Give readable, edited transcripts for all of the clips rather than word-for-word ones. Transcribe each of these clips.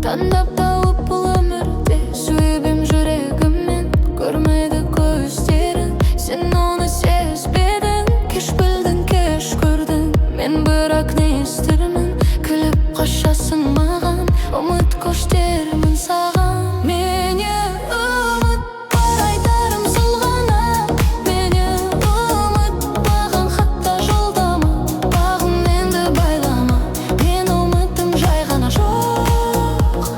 таңдап тауып бұл өмірде сүйіп жүрегіммен. Көрмеді көздерін, сен оны сезбедің. Кеш білдің, кеш көрдің, мен бірақ не істермін? Күліп қашасың маған, ұмыт көштермін саған. Мене ұмыт, бар айтарым сол ғана. Мене ұмыт, маған хатта жолдама. Бағым енді байлама, мен ұмыттым жай ғана. Жоқ,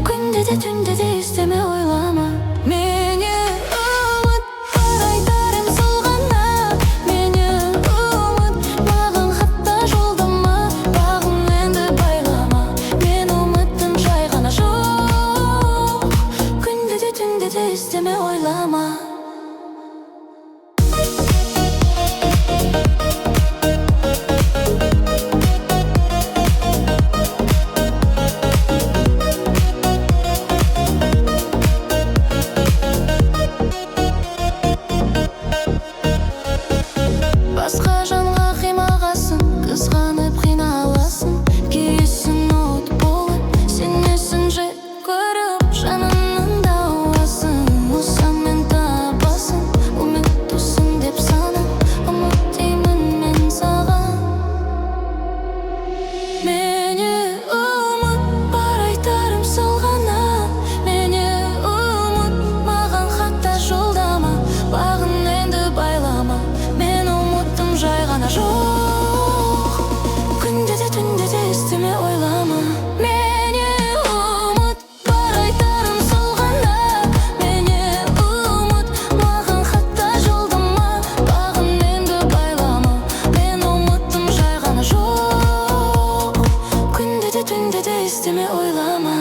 күнде де түнде де істеме ойлама. Мене ұмыт, бар айтарым сол ғана. Мене ұмыт, маған хатта жолдама. Бағым енді байлама, мен ұмыттым жай ғана. Жоқ, күнде де түнде де істеме ойлама. Басқа жанға қимағасын, қызғанып қиналасын. Кейесін от болып, сенесің жек көріп, жанымның дауасын. Осымен табасын, үміт тусын деп санып, ұмыт деймін мен саған. Мене ұмыт, бар айтарым сол ғана. Мене ұмыт, маған хатта жолдама. Бағын енді байлама, мен ұмыттым жай ғана. Жоқ, күнде де түнде де істеме ойлама. Мене ұмыт, бар айтарым сол ғана. Мене ұмыт, маған хатта жолдама. Бағын енді байлама, мен ұмыттым жай ғана. Жоқ, күнде де түнде де істеме ойлама.